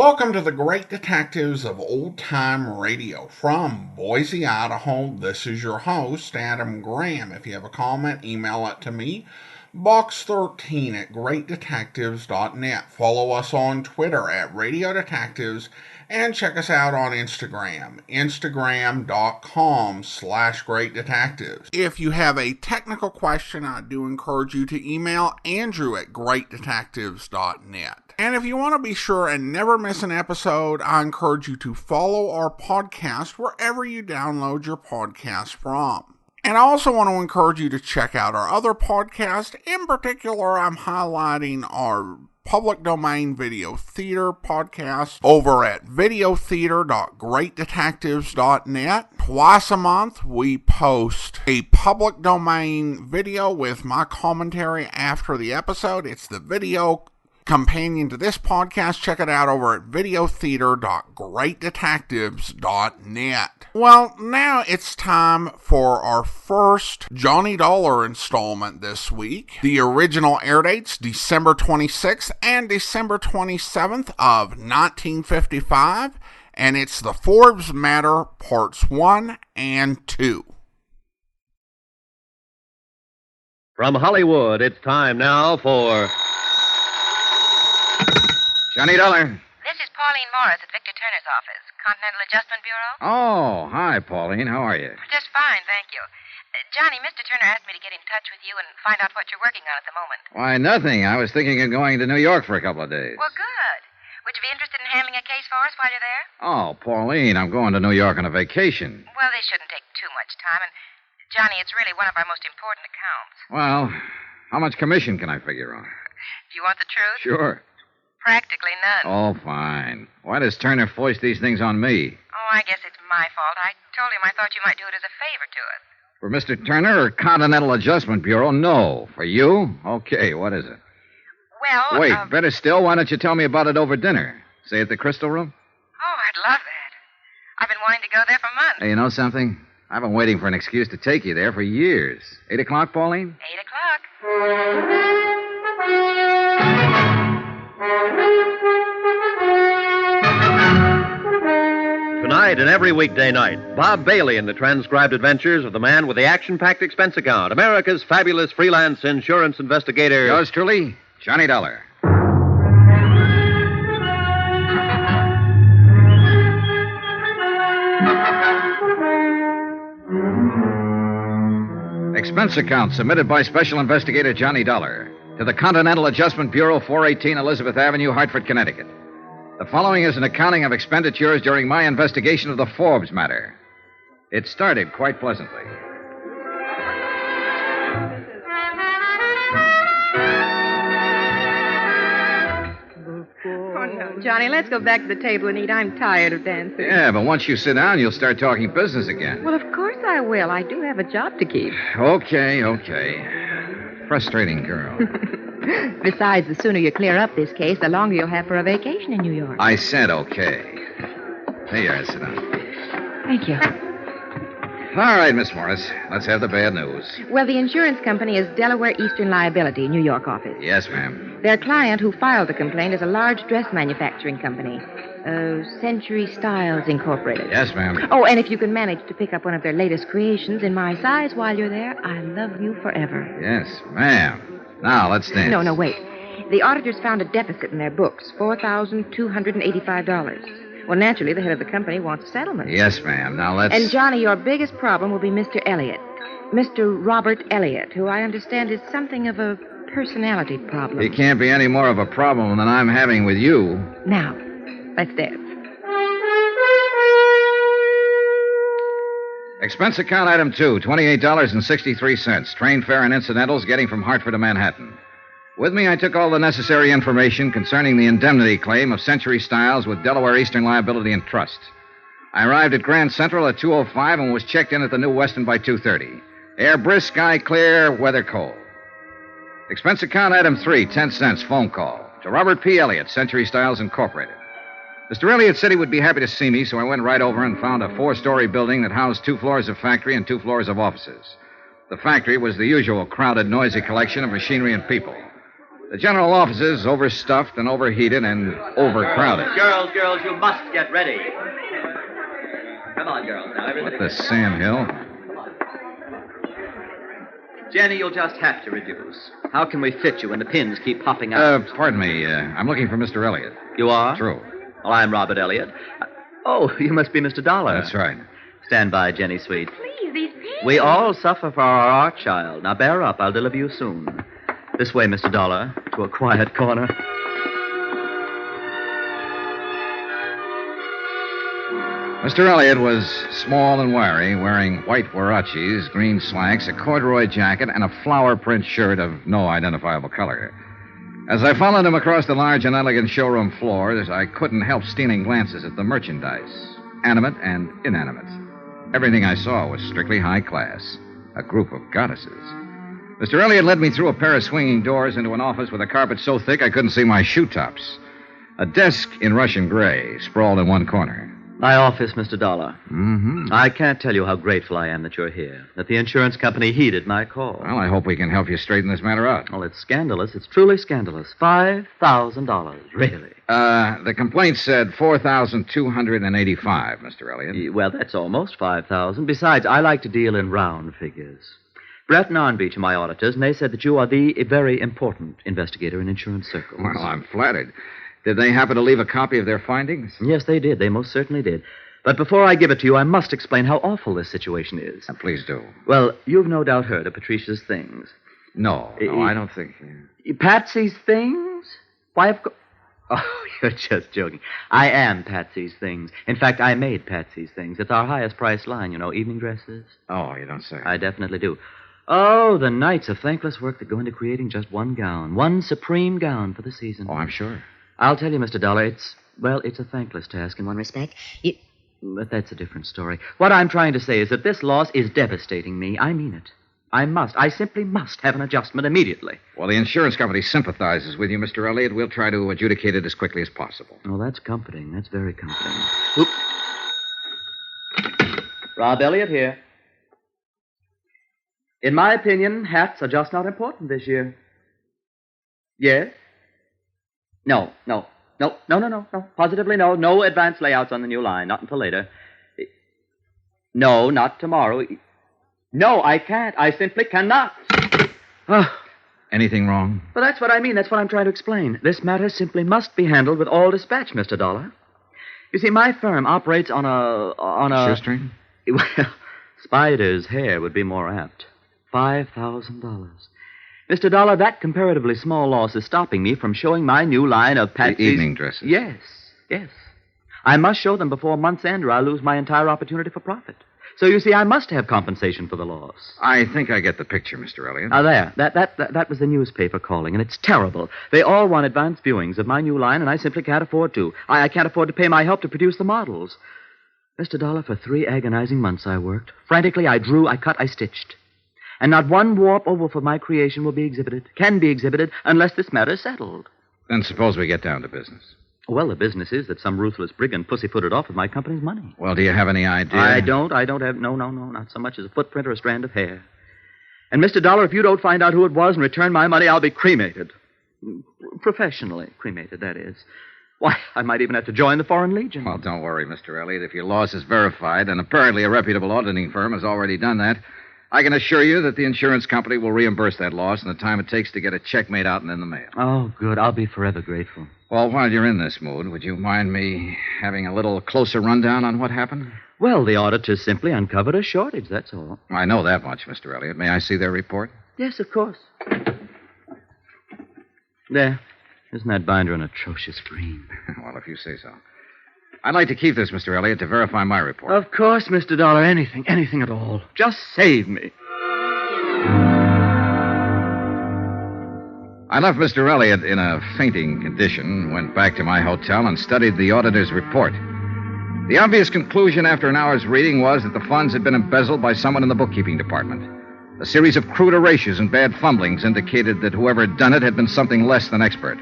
Welcome to the Great Detectives of Old Time Radio. From Boise, Idaho, this is your host, Adam Graham. If you have a comment, email it to me, box13 at greatdetectives.net. Follow us on Twitter at Radio Detectives, and check us out on Instagram, instagram.com/greatdetectives. If you have a technical question, I do encourage you to email Andrew at greatdetectives.net. And if you want to be sure and never miss an episode, I encourage you to follow our podcast wherever you download your podcast from. And I also want to encourage you to check out our other podcast. In particular, I'm highlighting our public domain video theater podcast over at videotheater.greatdetectives.net. Twice a month, we post a public domain video with my commentary after the episode. It's the video companion to this podcast. Check it out over at videotheater.greatdetectives.net. Well, now it's time for our first Johnny Dollar installment this week. The original air dates December 26th and December 27th of 1955, and it's the Forbes Matter Parts 1 and 2. From Hollywood, it's time now for Johnny Dollar. This is Pauline Morris at Victor Turner's office, Continental Adjustment Bureau. Oh, hi, Pauline. How are you? Just fine, thank you. Johnny, Mr. Turner asked me to get in touch with you and find out what you're working on at the moment. Why, nothing. I was thinking of going to New York for a couple of days. Well, good. Would you be interested in handling a case for us while you're there? Oh, Pauline, I'm going to New York on a vacation. Well, this shouldn't take too much time, and, Johnny, it's really one of our most important accounts. Well, how much commission can I figure on? Do you want the truth? Sure. Practically none. Oh, fine. Why does Turner foist these things on me? Oh, I guess it's my fault. I told him I thought you might do it as a favor to us. For Mr. Turner or Continental Adjustment Bureau? No. For you? Okay, what is it? Well, Wait, better still, why don't you tell me about it over dinner? Say at the Crystal Room? Oh, I'd love that. I've been wanting to go there for months. Hey, you know something? I've been waiting for an excuse to take you there for years. 8 o'clock, Pauline? 8 o'clock. Tonight and every weekday night, Bob Bailey in the transcribed adventures of the man with the action-packed expense account, America's fabulous freelance insurance investigator. Yours truly, Johnny Dollar. Expense account submitted by Special Investigator Johnny Dollar to the Continental Adjustment Bureau, 418 Elizabeth Avenue, Hartford, Connecticut. The following is an accounting of expenditures during my investigation of the Forbes matter. It started quite pleasantly. Oh, no, Johnny, let's go back to the table and eat. I'm tired of dancing. Yeah, but once you sit down, you'll start talking business again. Well, of course I will. I do have a job to keep. Okay. Frustrating girl. Besides, the sooner you clear up this case, the longer you'll have for a vacation in New York. I said okay. There you are, sit down. Thank you. All right, Miss Morris, let's have the bad news. Well, the insurance company is Delaware Eastern Liability, New York office. Yes, ma'am. Their client who filed the complaint is a large dress manufacturing company. Century Styles Incorporated. Yes, ma'am. Oh, and if you can manage to pick up one of their latest creations in my size while you're there, I love you forever. Yes, ma'am. Now, let's dance. No, wait. The auditors found a deficit in their books, $4,285. Well, naturally, the head of the company wants a settlement. Yes, ma'am. Now, let's... And, Johnny, your biggest problem will be Mr. Elliott. Mr. Robert Elliott, who I understand is something of a personality problem. He can't be any more of a problem than I'm having with you. Now, let's dance. Expense account item 2, $28.63. Train fare and incidentals getting from Hartford to Manhattan. With me, I took all the necessary information concerning the indemnity claim of Century Styles with Delaware Eastern Liability and Trust. I arrived at Grand Central at 2:05 and was checked in at the New Weston by 2:30. Air brisk, sky clear, weather cold. Expense account item 3, 10 cents, phone call to Robert P. Elliott, Century Styles Incorporated. Mr. Elliott said he would be happy to see me, so I went right over and found a 4-story building that housed 2 floors of factory and 2 floors of offices. The factory was the usual crowded, noisy collection of machinery and people. The general office is overstuffed and overheated and overcrowded. Girls, you must get ready. Come on, girls. Now, everything. What the Sam Hill? Jenny, you'll just have to reduce. How can we fit you when the pins keep popping out? Pardon me. I'm looking for Mr. Elliott. You are? True. Well, I'm Robert Elliott. Oh, you must be Mr. Dollar. That's right. Stand by, Jenny, sweet. Please, these pins. We all suffer for our art child. Now, bear up. I'll deliver you soon. This way, Mr. Dollar, to a quiet corner. Mr. Elliott was small and wiry, wearing white huaraches, green slacks, a corduroy jacket, and a flower print shirt of no identifiable color. As I followed him across the large and elegant showroom floors, I couldn't help stealing glances at the merchandise, animate and inanimate. Everything I saw was strictly high class, a group of goddesses. Mr. Elliott led me through a pair of swinging doors into an office with a carpet so thick I couldn't see my shoe tops. A desk in Russian gray sprawled in one corner. My office, Mr. Dollar. Mm-hmm. I can't tell you how grateful I am that you're here, that the insurance company heeded my call. Well, I hope we can help you straighten this matter out. Well, it's scandalous. It's truly scandalous. $5,000, really. The complaint said $4,285, Mr. Elliott. Well, that's almost $5,000. Besides, I like to deal in round figures. Brett and Arnbeach are my auditors, and they said that you are the very important investigator in insurance circles. Well, I'm flattered. Did they happen to leave a copy of their findings? Yes, they did. They most certainly did. But before I give it to you, I must explain how awful this situation is. Please do. Well, you've no doubt heard of Patricia's things. No, I don't think... Patsy's things? Why, of course... Oh, you're just joking. I am Patsy's things. In fact, I made Patsy's things. It's our highest price line, you know, evening dresses. Oh, you don't say. I definitely do. Oh, the nights of thankless work that go into creating just one gown, one supreme gown for the season. Oh, I'm sure. I'll tell you, Mr. Dollar, it's a thankless task in one respect. But that's a different story. What I'm trying to say is that this loss is devastating me. I mean it. I simply must have an adjustment immediately. Well, the insurance company sympathizes with you, Mr. Elliott. We'll try to adjudicate it as quickly as possible. Oh, that's comforting. That's very comforting. Oop. Rob Elliott here. In my opinion, hats are just not important this year. Yes? No. Positively no. No advance layouts on the new line. Not until later. No, not tomorrow. No, I can't. I simply cannot. Anything wrong? Well, that's what I mean. That's what I'm trying to explain. This matter simply must be handled with all dispatch, Mr. Dollar. You see, my firm operates on a... Shoestring? Well, Spider's hair would be more apt. $5,000. Mr. Dollar, that comparatively small loss is stopping me from showing my new line of Patsy's... The evening dresses? Yes. I must show them before month's end or I'll lose my entire opportunity for profit. So, you see, I must have compensation for the loss. I think I get the picture, Mr. Elliott. Now, there. That was the newspaper calling, and it's terrible. They all want advance viewings of my new line, and I simply can't afford to. I can't afford to pay my help to produce the models. Mr. Dollar, for 3 agonizing months I worked. Frantically, I drew, I cut, I stitched. And not one warp oval for my creation can be exhibited, unless this matter is settled. Then suppose we get down to business. Well, the business is that some ruthless brigand pussyfooted off with my company's money. Well, do you have any idea? I don't have, no, not so much as a footprint or a strand of hair. And, Mr. Dollar, if you don't find out who it was and return my money, I'll be cremated. Professionally cremated, that is. Why, I might even have to join the Foreign Legion. Well, don't worry, Mr. Elliott. If your loss is verified, and apparently a reputable auditing firm has already done that, I can assure you that the insurance company will reimburse that loss in the time it takes to get a check made out and in the mail. Oh, good. I'll be forever grateful. Well, while you're in this mood, would you mind me having a little closer rundown on what happened? Well, the auditors simply uncovered a shortage, that's all. I know that much, Mr. Elliott. May I see their report? Yes, of course. There. Isn't that binder an atrocious green? Well, if you say so. I'd like to keep this, Mr. Elliott, to verify my report. Of course, Mr. Dollar. Anything at all. Just save me. I left Mr. Elliott in a fainting condition, went back to my hotel, and studied the auditor's report. The obvious conclusion after an hour's reading was that the funds had been embezzled by someone in the bookkeeping department. A series of crude erasures and bad fumblings indicated that whoever had done it had been something less than expert.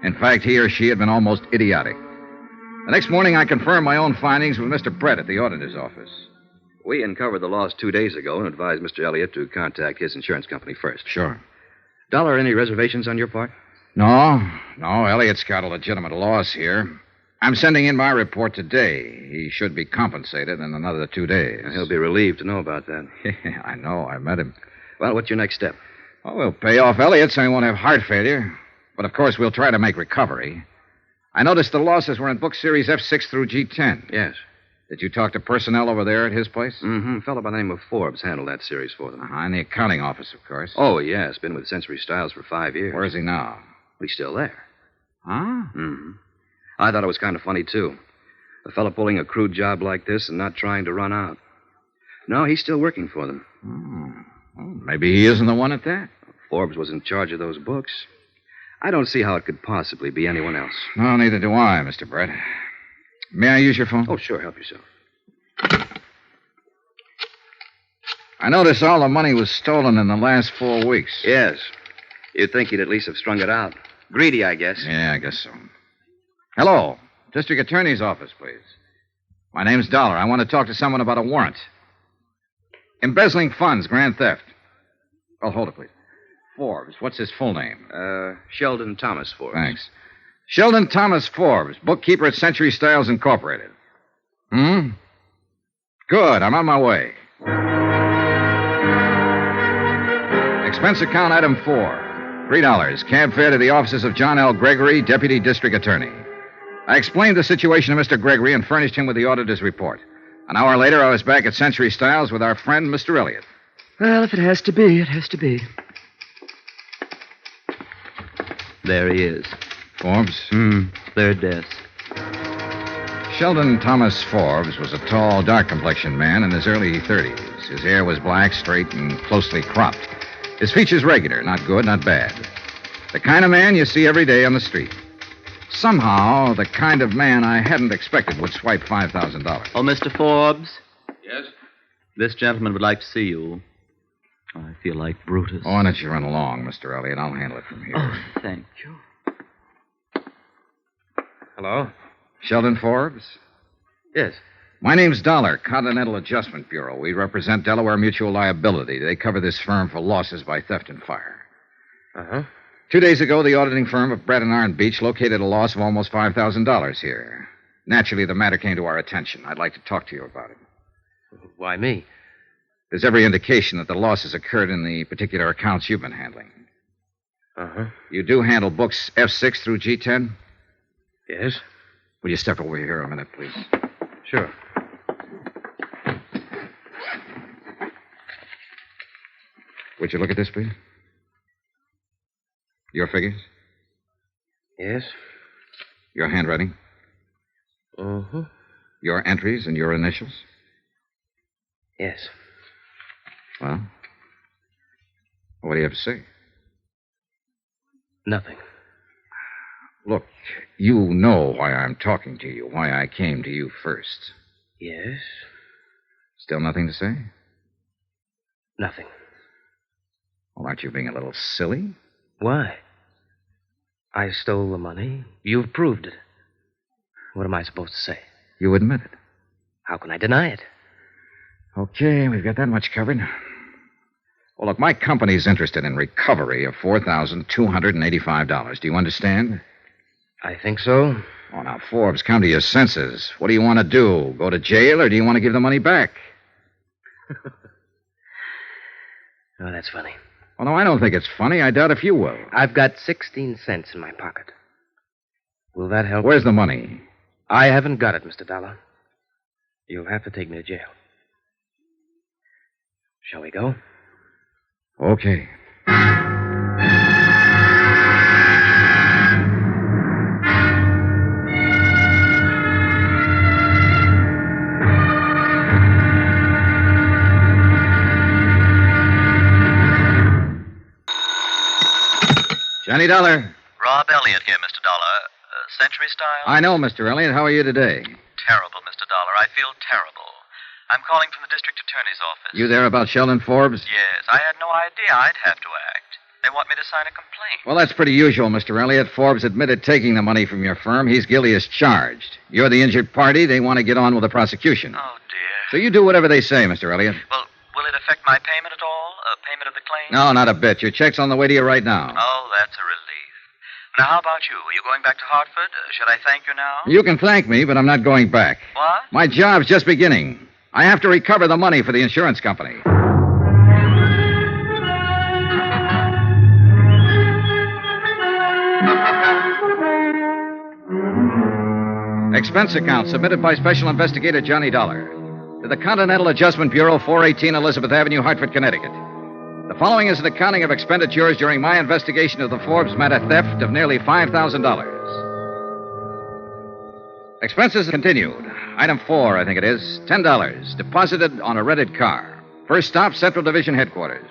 In fact, he or she had been almost idiotic. The next morning, I confirmed my own findings with Mr. Brett at the auditor's office. We uncovered the loss 2 days ago and advised Mr. Elliott to contact his insurance company first. Sure. Dollar, any reservations on your part? No, Elliott's got a legitimate loss here. I'm sending in my report today. He should be compensated in another 2 days. He'll be relieved to know about that. Yeah, I know. I met him. Well, what's your next step? Oh, we'll pay off Elliott so he won't have heart failure. But, of course, we'll try to make recovery. I noticed the losses were in book series F6 through G10. Yes. Did you talk to personnel over there at his place? Mm-hmm. A fellow by the name of Forbes handled that series for them. In the accounting office, of course. Oh, yes. Been with Century Styles for 5 years. Where is he now? He's still there. Huh? Mm-hmm. I thought it was kind of funny, too. A fellow pulling a crude job like this and not trying to run out. No, he's still working for them. Well, maybe he isn't the one at that. Forbes was in charge of those books. I don't see how it could possibly be anyone else. No, neither do I, Mr. Brett. May I use your phone? Oh, sure. Help yourself. I noticed all the money was stolen in the last 4 weeks. Yes. You'd think he'd at least have strung it out. Greedy, I guess. Yeah, I guess so. Hello. District Attorney's office, please. My name's Dollar. I want to talk to someone about a warrant. Embezzling funds, grand theft. Oh, hold it, please. Forbes. What's his full name? Sheldon Thomas Forbes. Thanks. Sheldon Thomas Forbes, bookkeeper at Century Styles Incorporated. Good. I'm on my way. Expense account item 4. $3. Cab fare to the offices of John L. Gregory, Deputy District Attorney. I explained the situation to Mr. Gregory and furnished him with the auditor's report. An hour later, I was back at Century Styles with our friend, Mr. Elliott. Well, if it has to be, it has to be. There he is. Forbes? Third desk. Sheldon Thomas Forbes was a tall, dark-complexioned man in his early 30s. His hair was black, straight, and closely cropped. His features regular, not good, not bad. The kind of man you see every day on the street. Somehow, the kind of man I hadn't expected would swipe $5,000. Oh, Mr. Forbes? Yes? This gentleman would like to see you. I feel like Brutus. Oh, why don't you run along, Mr. Elliott? I'll handle it from here. Oh, thank you. Hello? Sheldon Forbes? Yes. My name's Dollar, Continental Adjustment Bureau. We represent Delaware Mutual Liability. They cover this firm for losses by theft and fire. Uh-huh. 2 days ago, the auditing firm of Brett and Iron Beach located a loss of almost $5,000 here. Naturally, the matter came to our attention. I'd like to talk to you about it. Why me? There's every indication that the losses occurred in the particular accounts you've been handling. Uh-huh. You do handle books F6 through G10? Yes? Will you step over here a minute, please? Sure. Would you look at this, please? Your figures? Yes? Your handwriting? Uh-huh. Your entries and your initials? Yes. Well, what do you have to say? Nothing. Look, you know why I'm talking to you, why I came to you first. Yes? Still nothing to say? Nothing. Well, aren't you being a little silly? Why? I stole the money. You've proved it. What am I supposed to say? You admit it. How can I deny it? Okay, we've got that much covered. Well, look, my company's interested in recovery of $4,285. Do you understand? I think so. Oh, now, Forbes, come to your senses. What do you want to do? Go to jail, or do you want to give the money back? Oh, that's funny. Oh, no, I don't think it's funny. I doubt if you will. I've got 16 cents in my pocket. Will that help? Where's the money? I haven't got it, Mr. Dollar. You'll have to take me to jail. Shall we go? Okay. Johnny Dollar. Rob Elliott here, Mr. Dollar. Century Style? I know, Mr. Elliott. How are you today? Terrible, Mr. Dollar. I feel terrible. I'm calling from the district attorney's office. You there about Sheldon Forbes? Yes, I had no idea I'd have to act. They want me to sign a complaint. Well, that's pretty usual, Mr. Elliott. Forbes admitted taking the money from your firm. He's guilty as charged. You're the injured party. They want to get on with the prosecution. Oh, dear. So you do whatever they say, Mr. Elliott. Well, will it affect my payment at all? Payment of the claim? No, not a bit. Your check's on the way to you right now. Oh, that's a relief. Now, how about you? Are you going back to Hartford? Should I thank you now? You can thank me, but I'm not going back. What? My job's just beginning. I have to recover the money for the insurance company. Expense account submitted by Special Investigator Johnny Dollar to the Continental Adjustment Bureau, 418 Elizabeth Avenue, Hartford, Connecticut. The following is an accounting of expenditures during my investigation of the Forbes matter theft of nearly $5,000. Expenses continued. Item 4, I think it is, $10, deposited on a rented car. First stop, Central Division Headquarters,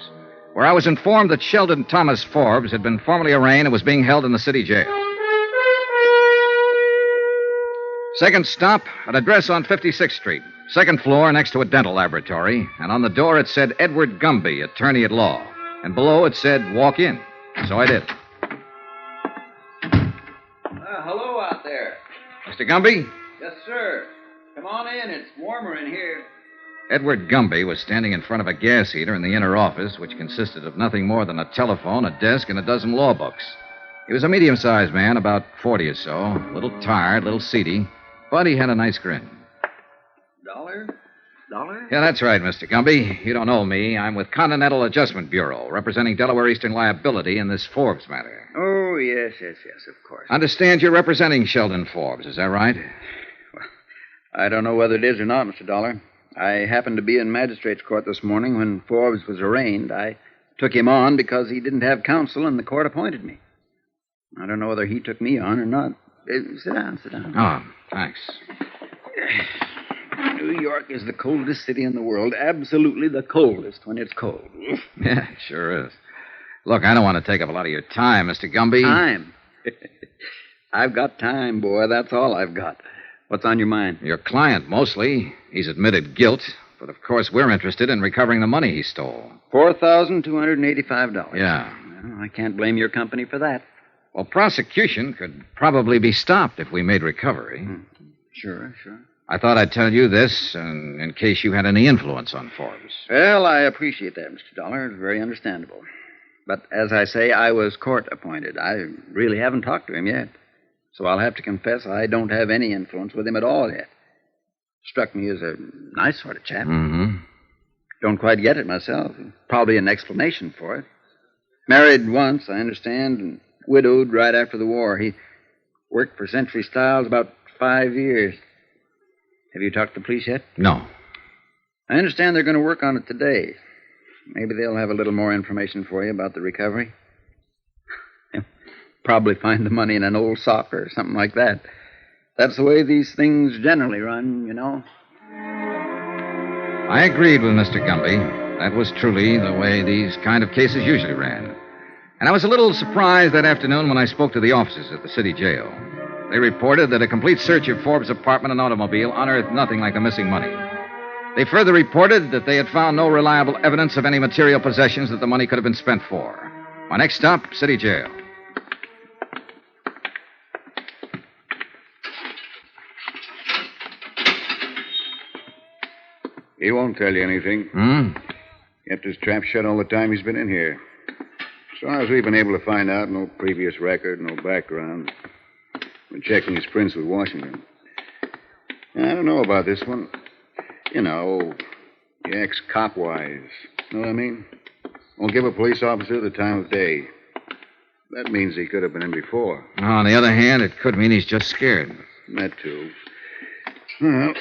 where I was informed that Sheldon Thomas Forbes had been formally arraigned and was being held in the city jail. Second stop, an address on 56th Street. Second floor next to a dental laboratory. And on the door it said Edward Gumby, attorney at law. And below it said, walk in. So I did. Hello out there. Mr. Gumby? Yes, sir. Come on in. It's warmer in here. Edward Gumby was standing in front of a gas heater in the inner office, which consisted of nothing more than a telephone, a desk, and a dozen law books. He was a medium-sized man, about 40 or so, a little tired, a little seedy, but he had a nice grin. Dollar? Yeah, that's right, Mr. Gumby. You don't know me. I'm with Continental Adjustment Bureau, representing Delaware Eastern Liability in this Forbes matter. Oh, yes, of course. Understand you're representing Sheldon Forbes, is that right? Well, I don't know whether it is or not, Mr. Dollar. I happened to be in magistrate's court this morning when Forbes was arraigned. I took him on because he didn't have counsel and the court appointed me. I don't know whether he took me on or not. Sit down. Oh, thanks. New York is the coldest city in the world. Absolutely the coldest when it's cold. Yeah, it sure is. Look, I don't want to take up a lot of your time, Mr. Gumby. Time? I've got time, boy. That's all I've got. What's on your mind? Your client, mostly. He's admitted guilt. But, of course, we're interested in recovering the money he stole. $4,285. Yeah. Well, I can't blame your company for that. Well, prosecution could probably be stopped if we made recovery. Sure. I thought I'd tell you this in case you had any influence on Forbes. Well, I appreciate that, Mr. Dollar. It's very understandable. But as I say, I was court appointed. I really haven't talked to him yet. So I'll have to confess I don't have any influence with him at all yet. Struck me as a nice sort of chap. Mm-hmm. Don't quite get it myself. Probably an explanation for it. Married once, I understand, and widowed right after the war. He worked for Century Styles about 5 years. Have you talked to the police yet? No. I understand they're going to work on it today. Maybe they'll have a little more information for you about the recovery. Probably find the money in an old sock or something like that. That's the way these things generally run, you know. I agreed with Mr. Gumby. That was truly the way these kind of cases usually ran. And I was a little surprised that afternoon when I spoke to the officers at the city jail. They reported that a complete search of Forbes' apartment and automobile unearthed nothing like the missing money. They further reported that they had found no reliable evidence of any material possessions that the money could have been spent for. My next stop, city jail. He won't tell you anything. Kept his trap shut all the time he's been in here. As far as we've been able to find out, no previous record, no background. Been checking his prints with Washington. I don't know about this one. You know, he acts cop-wise. Know what I mean? Won't give a police officer the time of day. That means he could have been in before. On the other hand, it could mean he's just scared. That, too. Well...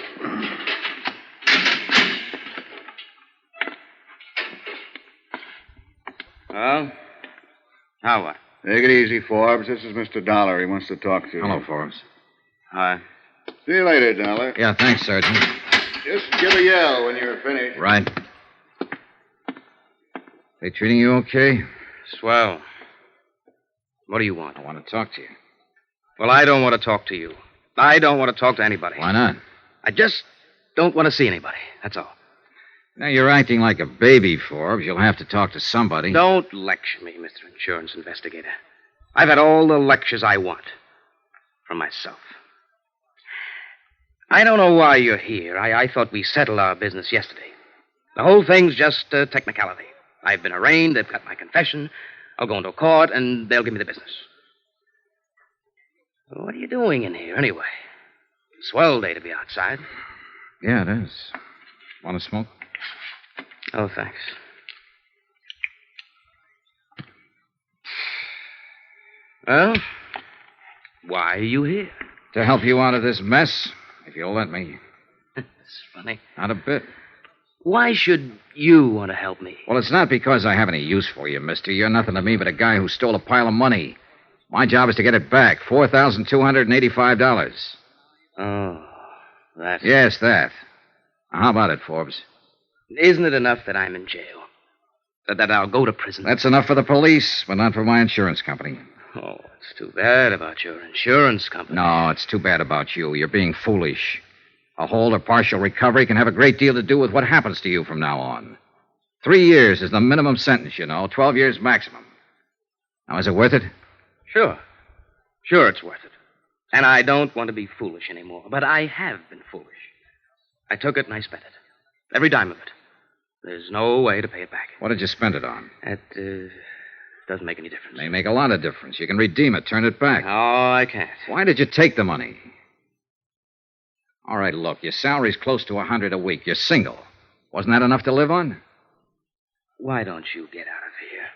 Well? Now what? Take it easy, Forbes. This is Mr. Dollar. He wants to talk to you. Hello, Forbes. Hi. See you later, Dollar. Yeah, thanks, Sergeant. Just give a yell when you're finished. Right. They treating you okay? Swell. What do you want? I want to talk to you. Well, I don't want to talk to you. I don't want to talk to anybody. Why not? I just don't want to see anybody. That's all. Now, you're acting like a baby, Forbes. You'll have to talk to somebody. Don't lecture me, Mr. Insurance Investigator. I've had all the lectures I want. From myself. I don't know why you're here. I thought we settled our business yesterday. The whole thing's just a technicality. I've been arraigned. They've got my confession. I'll go into court, and they'll give me the business. What are you doing in here, anyway? Swell day to be outside. Yeah, it is. Want to smoke? Oh, thanks. Well, why are you here? To help you out of this mess, if you'll let me. It's funny. Not a bit. Why should you want to help me? Well, it's not because I have any use for you, mister. You're nothing to me but a guy who stole a pile of money. My job is to get it back. $4,285. Oh, that's... Yes, that. How about it, Forbes? Isn't it enough that I'm in jail? That I'll go to prison? That's enough for the police, but not for my insurance company. Oh, it's too bad about your insurance company. No, it's too bad about you. You're being foolish. A hold or partial recovery can have a great deal to do with what happens to you from now on. 3 years is the minimum sentence, 12 years maximum. Now, is it worth it? Sure. Sure, it's worth it. And I don't want to be foolish anymore, but I have been foolish. I took it and I spent it. Every dime of it. There's no way to pay it back. What did you spend it on? It doesn't make any difference. May make a lot of difference. You can redeem it, turn it back. No, I can't. Why did you take the money? All right, look, your salary's close to $100 a week. You're single. Wasn't that enough to live on? Why don't you get out of here?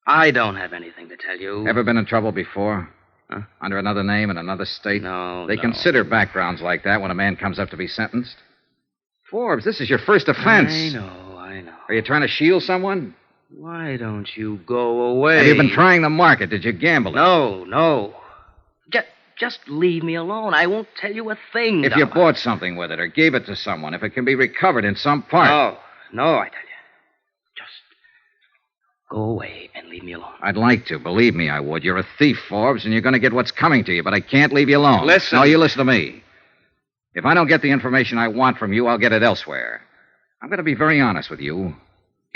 I don't have anything to tell you. Ever been in trouble before? Huh? Under another name in another state? No, They consider backgrounds like that when a man comes up to be sentenced. Forbes, this is your first offense. I know. Are you trying to shield someone? Why don't you go away? Have you been trying the market? Did you gamble it? No. Just leave me alone. I won't tell you a thing. If you bought something with it or gave it to someone, if it can be recovered in some part. No, I tell you. Just go away and leave me alone. I'd like to. Believe me, I would. You're a thief, Forbes, and you're going to get what's coming to you, but I can't leave you alone. Listen. No, you listen to me. If I don't get the information I want from you, I'll get it elsewhere. I'm going to be very honest with you.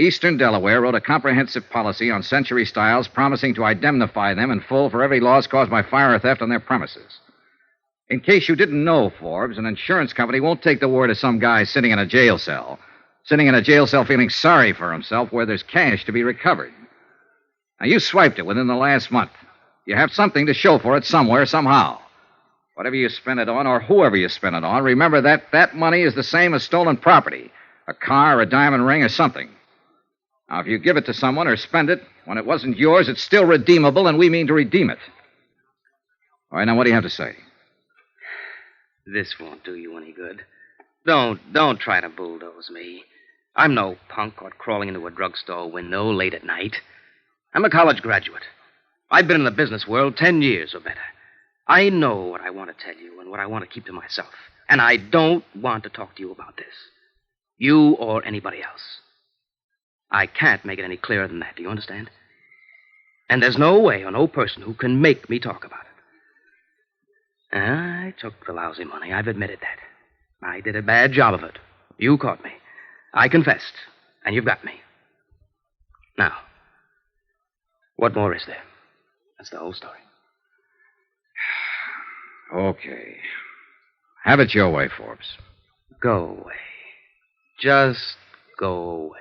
Eastern Delaware wrote a comprehensive policy on Century Styles promising to indemnify them in full for every loss caused by fire or theft on their premises. In case you didn't know, Forbes, an insurance company won't take the word of some guy sitting in a jail cell feeling sorry for himself where there's cash to be recovered. Now, you swiped it within the last month. You have something to show for it somewhere, somehow. Whatever you spend it on, or whoever you spend it on, remember that money is the same as stolen property. A car, a diamond ring, or something. Now, if you give it to someone or spend it, when it wasn't yours, it's still redeemable, and we mean to redeem it. All right, now, what do you have to say? This won't do you any good. Don't try to bulldoze me. I'm no punk caught crawling into a drugstore window late at night. I'm a college graduate. I've been in the business world 10 years or better. I know what I want to tell you and what I want to keep to myself. And I don't want to talk to you about this. You or anybody else. I can't make it any clearer than that. Do you understand? And there's no way or no person who can make me talk about it. I took the lousy money. I've admitted that. I did a bad job of it. You caught me. I confessed. And you've got me. Now, what more is there? That's the whole story. Okay. Have it your way, Forbes. Go away. Just go away.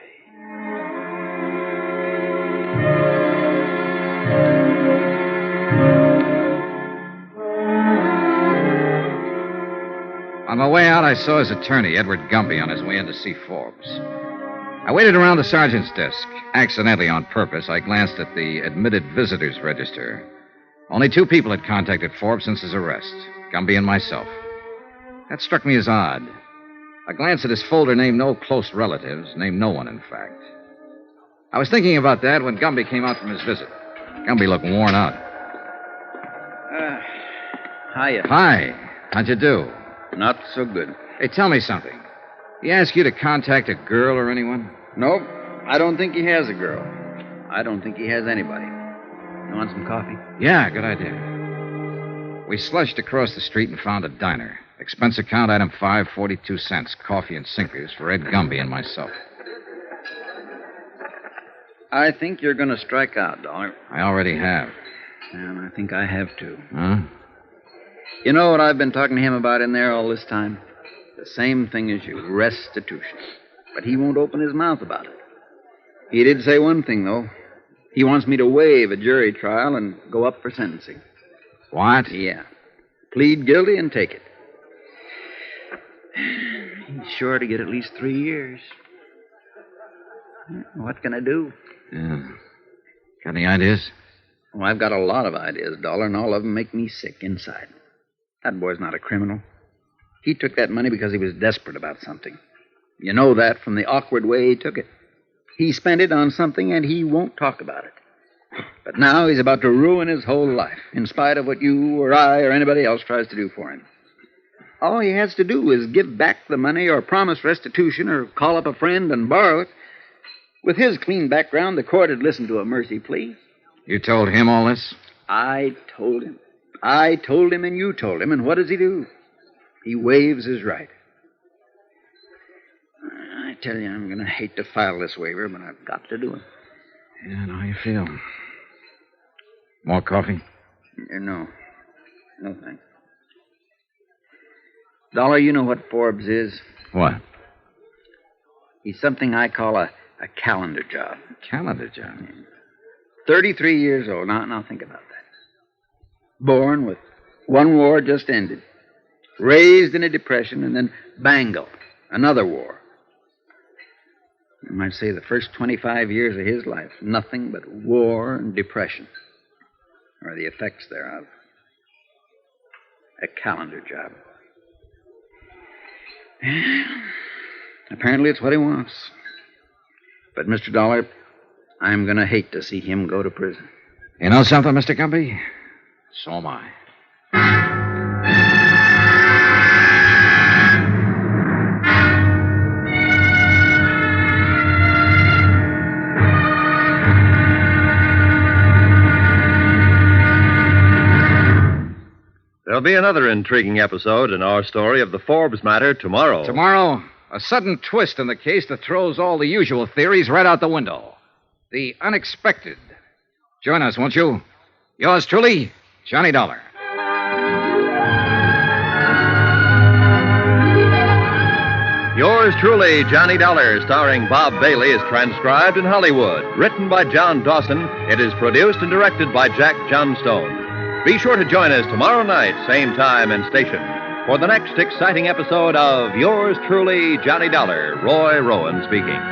On my way out, I saw his attorney, Edward Gumby, on his way in to see Forbes. I waited around the sergeant's desk. Accidentally, on purpose, I glanced at the admitted visitors register. Only 2 people had contacted Forbes since his arrest, Gumby and myself. That struck me as odd. A glance at his folder named no close relatives, named no one, in fact. I was thinking about that when Gumby came out from his visit. Gumby looked worn out. Hiya. Hi. How'd you do? Not so good. Hey, tell me something. He asked you to contact a girl or anyone? Nope. I don't think he has a girl. I don't think he has anybody. You want some coffee? Yeah, good idea. We slushed across the street and found a diner. Expense account item 5, 42 cents. Coffee and sinkers for Ed Gumby and myself. I think you're going to strike out, Dollar. I already have. And I think I have, too. Huh? You know what I've been talking to him about in there all this time? The same thing as you, restitution. But he won't open his mouth about it. He did say one thing, though. He wants me to waive a jury trial and go up for sentencing. What? Yeah. Plead guilty and take it. He's sure to get at least 3 years. What can I do? Yeah. Got any ideas? Well, I've got a lot of ideas, Dollar, and all of them make me sick inside. That boy's not a criminal. He took that money because he was desperate about something. You know that from the awkward way he took it. He spent it on something, and he won't talk about it. But now he's about to ruin his whole life, in spite of what you or I or anybody else tries to do for him. All he has to do is give back the money or promise restitution or call up a friend and borrow it. With his clean background, the court had listened to a mercy plea. You told him all this? I told him. I told him and you told him, and what does he do? He waives his right. I tell you, I'm going to hate to file this waiver, but I've got to do it. Yeah, I know how you feel. More coffee? No. No, thanks. Dollar, you know what Forbes is? What? He's something I call a calendar job. Calendar job? 33 years old. Now think about that. Born with one war just ended. Raised in a depression, and then bango, another war. You might say the first 25 years of his life, nothing but war and depression, or the effects thereof. A calendar job. Apparently it's what he wants. But, Mr. Dollar, I'm going to hate to see him go to prison. You know something, Mr. Gumpy? So am I. There'll be another intriguing episode in our story of the Forbes matter tomorrow. Tomorrow, a sudden twist in the case that throws all the usual theories right out the window. The unexpected. Join us, won't you? Yours truly, Johnny Dollar. Yours truly, Johnny Dollar, starring Bob Bailey, is transcribed in Hollywood. Written by John Dawson, it is produced and directed by Jack Johnstone. Be sure to join us tomorrow night, same time and station, for the next exciting episode of Yours truly, Johnny Dollar. Roy Rowan speaking.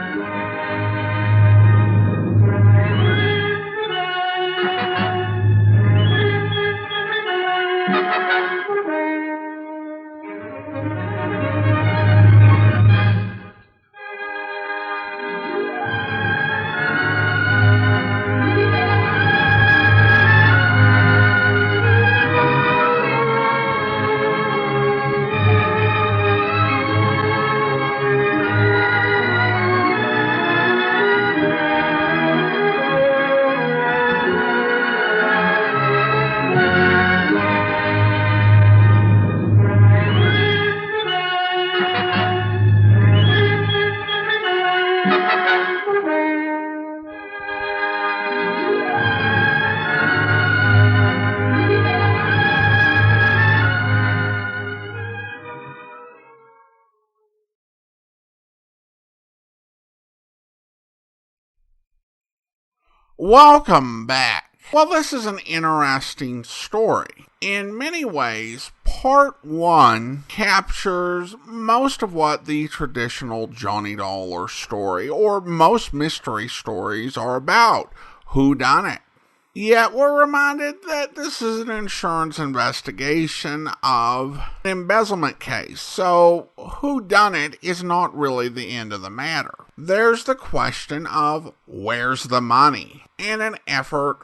Welcome back. Well, this is an interesting story. In many ways, part one captures most of what the traditional Johnny Dollar story, or most mystery stories, are about. Whodunit. Yet we're reminded that this is an insurance investigation of an embezzlement case, so whodunit is not really the end of the matter. There's the question of where's the money, and an effort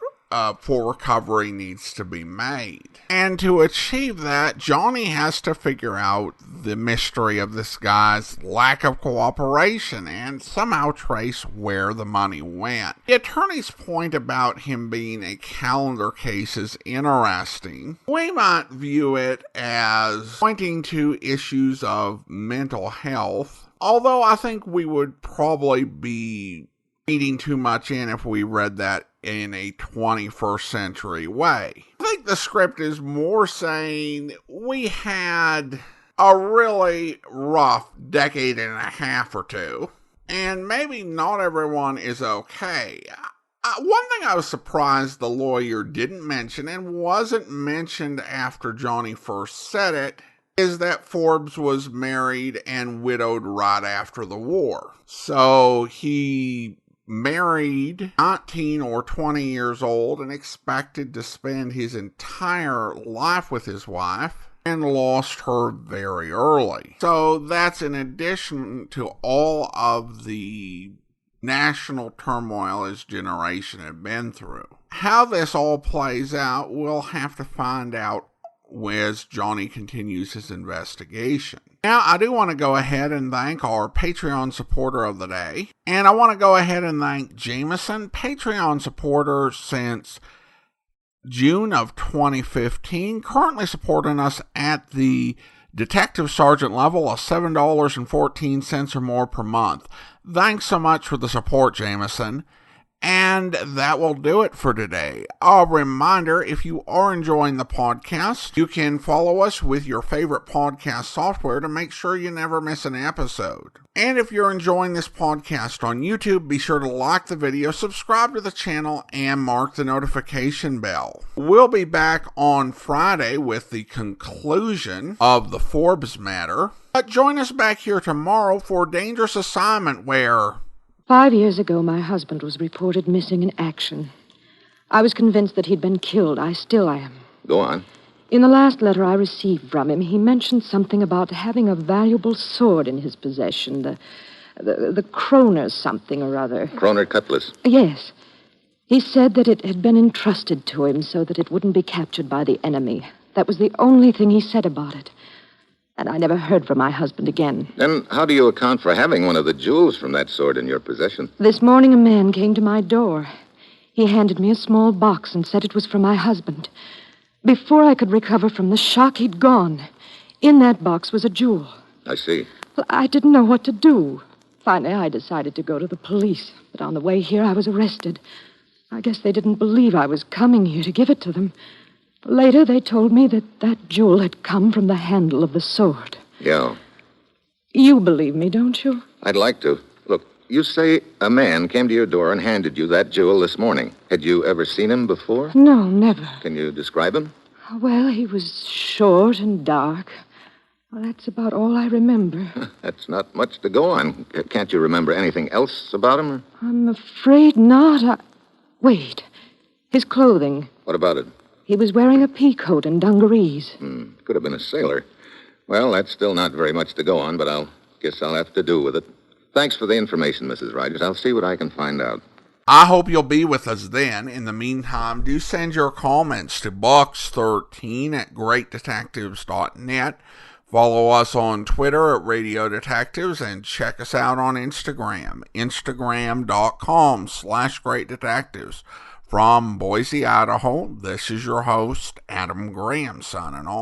for recovery needs to be made. And to achieve that, Johnny has to figure out the mystery of this guy's lack of cooperation and somehow trace where the money went. The attorney's point about him being a calendar case is interesting. We might view it as pointing to issues of mental health, although I think we would probably be reading too much in if we read that in a 21st century way. I think the script is more saying we had a really rough decade and a half or two, and maybe not everyone is okay. One thing I was surprised the lawyer didn't mention, and wasn't mentioned after Johnny first said it, is that Forbes was married and widowed right after the war. So he married 19 or 20 years old and expected to spend his entire life with his wife, and lost her very early. So that's in addition to all of the national turmoil his generation had been through. How this all plays out, we'll have to find out as Johnny continues his investigation. Now, I do want to go ahead and thank our Patreon supporter of the day. And I want to go ahead and thank Jameson, Patreon supporter since June of 2015, currently supporting us at the detective sergeant level of $7.14 or more per month. Thanks so much for the support, Jameson. And that will do it for today. A reminder, if you are enjoying the podcast, you can follow us with your favorite podcast software to make sure you never miss an episode. And if you're enjoying this podcast on YouTube, be sure to like the video, subscribe to the channel, and mark the notification bell. We'll be back on Friday with the conclusion of the Forbes matter. But join us back here tomorrow for Dangerous Assignment, where 5 years ago, my husband was reported missing in action. I was convinced that he'd been killed. I still am. Go on. In the last letter I received from him, he mentioned something about having a valuable sword in his possession. The Kroner something or other. Kroner Cutlass. Yes. He said that it had been entrusted to him so that it wouldn't be captured by the enemy. That was the only thing he said about it. And I never heard from my husband again. Then how do you account for having one of the jewels from that sword in your possession? This morning a man came to my door. He handed me a small box and said it was for my husband. Before I could recover from the shock, he'd gone. In that box was a jewel. I see. Well, I didn't know what to do. Finally, I decided to go to the police. But on the way here, I was arrested. I guess they didn't believe I was coming here to give it to them. Later, they told me that jewel had come from the handle of the sword. Yeah. You believe me, don't you? I'd like to. Look, you say a man came to your door and handed you that jewel this morning. Had you ever seen him before? No, never. Can you describe him? Well, he was short and dark. Well, that's about all I remember. That's not much to go on. Can't you remember anything else about him? I'm afraid not. Wait. His clothing. What about it? He was wearing a pea coat and dungarees. Could have been a sailor. Well, that's still not very much to go on, but guess I'll have to do with it. Thanks for the information, Mrs. Rogers. I'll see what I can find out. I hope you'll be with us then. In the meantime, do send your comments to box13@greatdetectives.net. Follow us on Twitter at Radio Detectives, and check us out on Instagram, instagram.com/greatdetectives. From Boise, Idaho, this is your host, Adam Graham, signing off.